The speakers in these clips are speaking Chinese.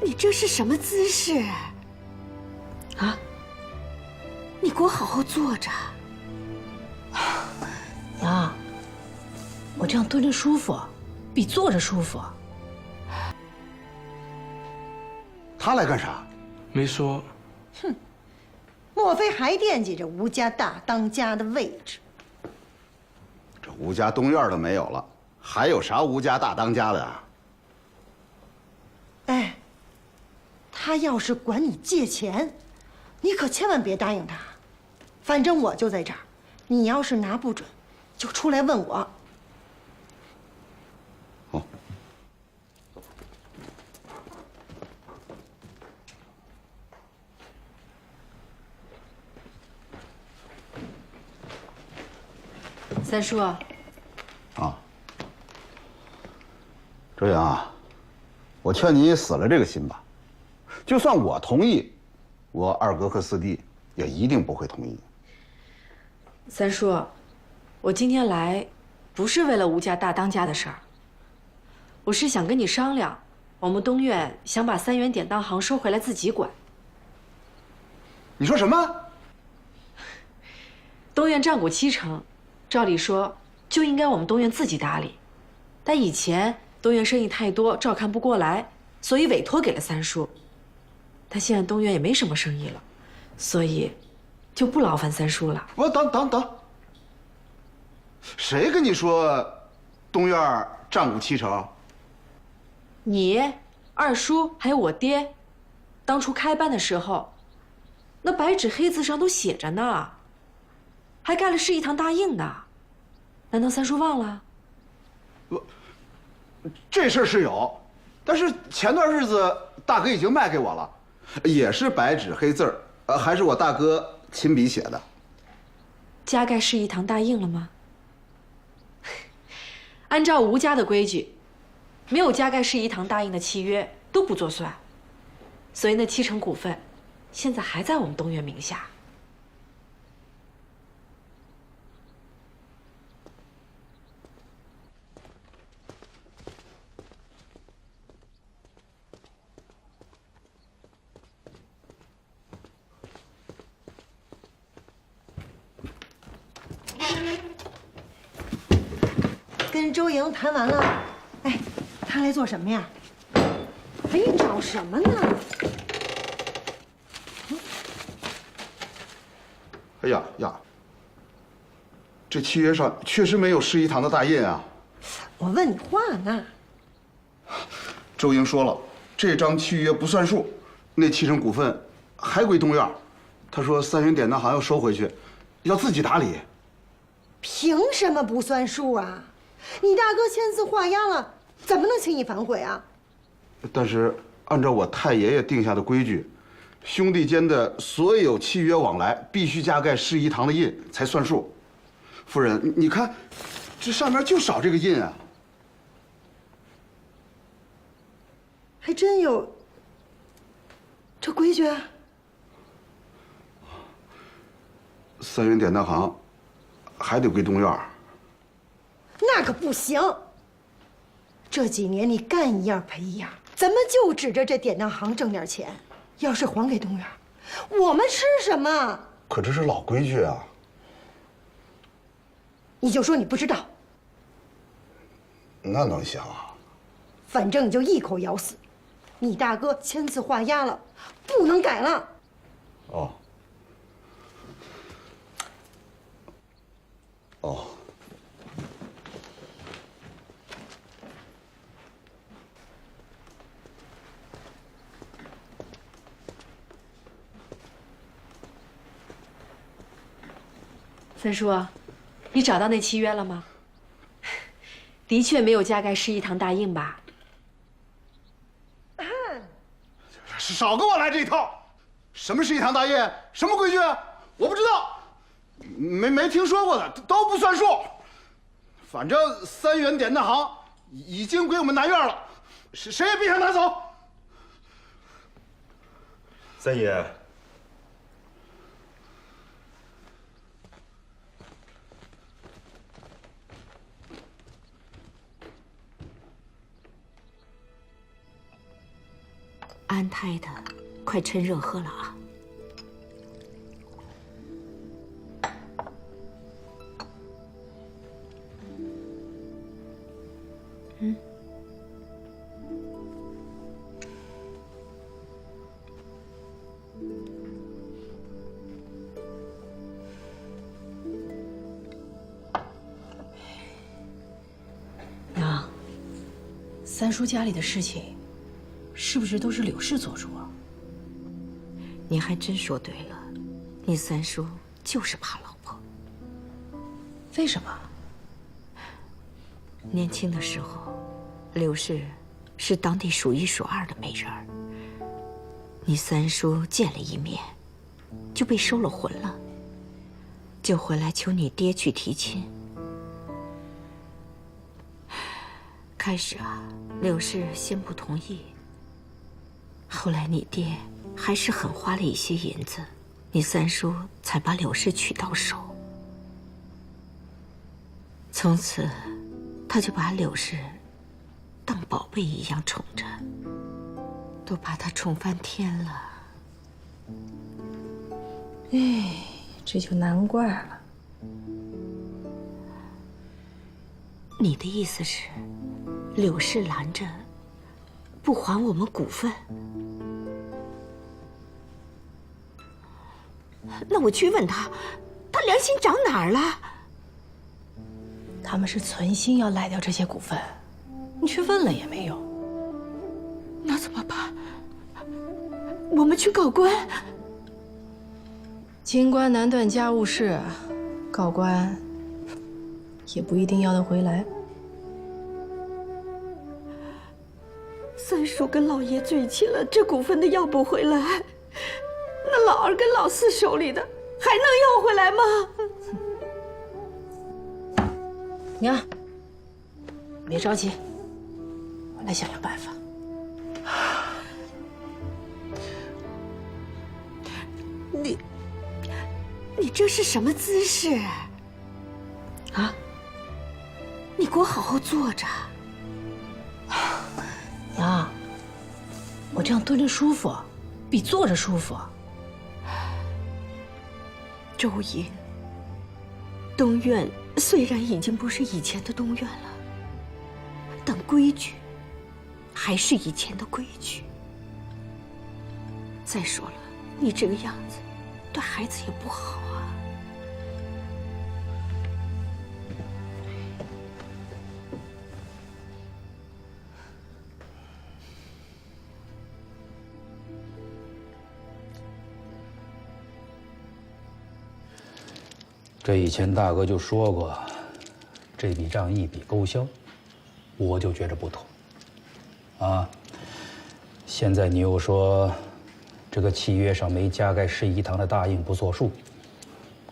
你这是什么姿势？啊？你给我好好坐着。娘，我这样蹲着舒服，比坐着舒服。他来干啥？没说。哼，莫非还惦记着吴家大当家的位置？这吴家东院都没有了，还有啥吴家大当家的啊？哎，他要是管你借钱，你可千万别答应他。反正我就在这儿，你要是拿不准，就出来问我。哦。三叔，啊，周阳啊，我劝你死了这个心吧。就算我同意，我二哥和四弟也一定不会同意。三叔，我今天来，不是为了吴家大当家的事儿，我是想跟你商量，我们东院想把3元典当行收回来自己管。你说什么？东院占股70%，照理说就应该我们东院自己打理，但以前东院生意太多，照看不过来，所以委托给了三叔。但现在东院也没什么生意了，所以就不劳烦三叔了。我等，谁跟你说东院占股70%？你、二叔还有我爹，当初开办的时候，那白纸黑字上都写着呢，还盖了世义堂大印呢。难道三叔忘了？这事儿是有，但是前段日子大哥已经卖给我了，也是白纸黑字儿，还是我大哥亲笔写的。加盖世义堂大印了吗？按照吴家的规矩，没有加盖世义堂大印的契约都不作算，所以那70%股份现在还在我们东院名下。跟周莹谈完了，哎，他来做什么呀？哎，你找什么呢？哎呀，这契约上确实没有世义堂的大印啊。我问你话呢。周莹说了，这张契约不算数，那70%股份还归东院。他说3元典当行要收回去，要自己打理。凭什么不算数啊？你大哥签字画押了，怎么能轻易反悔啊？但是按照我太爷爷定下的规矩，兄弟间的所有契约往来必须加盖世义堂的印才算数。夫人，你看，这上面就少这个印啊。还真有这规矩啊3元典当行还得归东院。那可不行。这几年你干一样赔一样，咱们就指着这典当行挣点钱，要是还给东院，我们吃什么？可这是老规矩啊。你就说你不知道，那能行啊？反正你就一口咬死，你大哥签字画押了，不能改了。哦。哦。三叔，你找到那契约了吗？的确没有加盖世义堂大印吧？少跟我来这一套！什么世义堂大印？什么规矩？我不知道，没听说过的都不算数。反正3元典当行已经归我们南院了，谁也别想拿走。三爷，安胎的，快趁热喝了啊。娘，三叔家里的事情，是不是都是柳氏做主啊？你还真说对了，你三叔就是怕老婆。为什么？年轻的时候，柳氏是当地数一数二的美人儿。你三叔见了一面，就被收了魂了，就回来求你爹去提亲。开始啊，柳氏先不同意，后来你爹还是狠花了一些银子，你三叔才把柳氏娶到手。从此，他就把柳氏当宝贝一样宠着，都把她宠翻天了。哎，这就难怪了。你的意思是，柳氏拦着不还我们股份？那我去问他，他良心长哪儿了？他们是存心要赖掉这些股份，你去问了也没用。那怎么办？我们去告官。清官难断家务事，告官也不一定要得回来。三叔跟老爷嘴亲了，这股份的要不回来，那老二跟老四手里的还能要回来吗？娘，别着急，我来想想办法。你这是什么姿势？啊？你给我好好坐着。娘，我这样蹲着舒服，比坐着舒服。周莹，东院虽然已经不是以前的东院了，但规矩还是以前的规矩。再说了，你这个样子对孩子也不好啊。这以前大哥就说过，这笔账一笔勾销，我就觉着不妥。啊，现在你又说，这个契约上没加盖十一堂的大印不作数，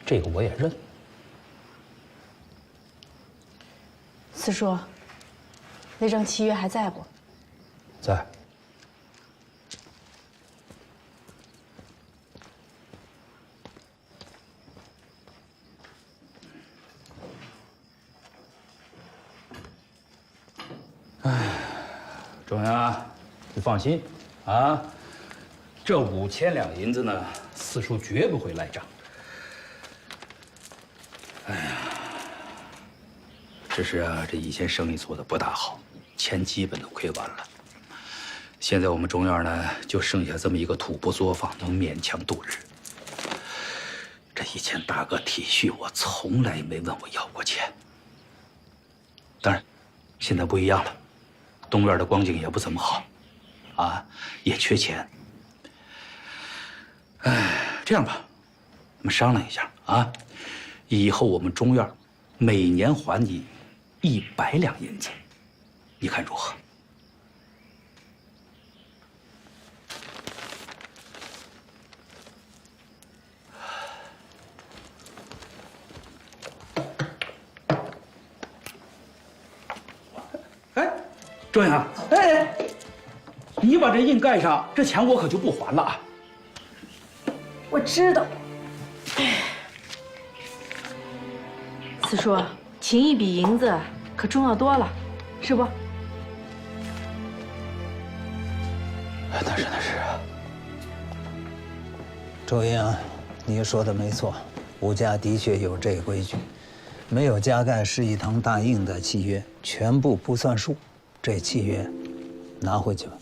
这个我也认。四叔，那张契约还在不？在。中央，你放心啊，这5000两银子呢，四叔绝不会赖账。哎呀，只是啊，这以前生意做的不大好，钱基本都亏完了。现在我们中院呢，就剩下这么一个土布作坊，能勉强度日。这以前大哥体恤我，从来没问我要过钱。当然，现在不一样了。东院的光景也不怎么好，啊，也缺钱。哎，这样吧，我们商量一下啊，以后我们中院每年还你100两银子，你看如何？哎。周阳，哎，你把这印盖上，这钱我可就不还了啊！我知道。四叔，请一笔银子可重要多了，是不？那是。周英，你说的没错，吴家的确有这规矩，没有加盖十一堂大印的契约，全部不算数。这契约拿回去吧。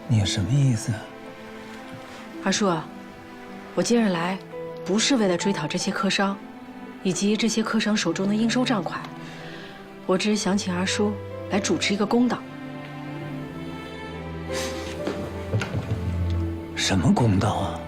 你什么意思？二叔，我今日来，不是为了追讨这些客商，以及这些客商手中的应收账款，我只是想请二叔来主持一个公道。什么公道啊？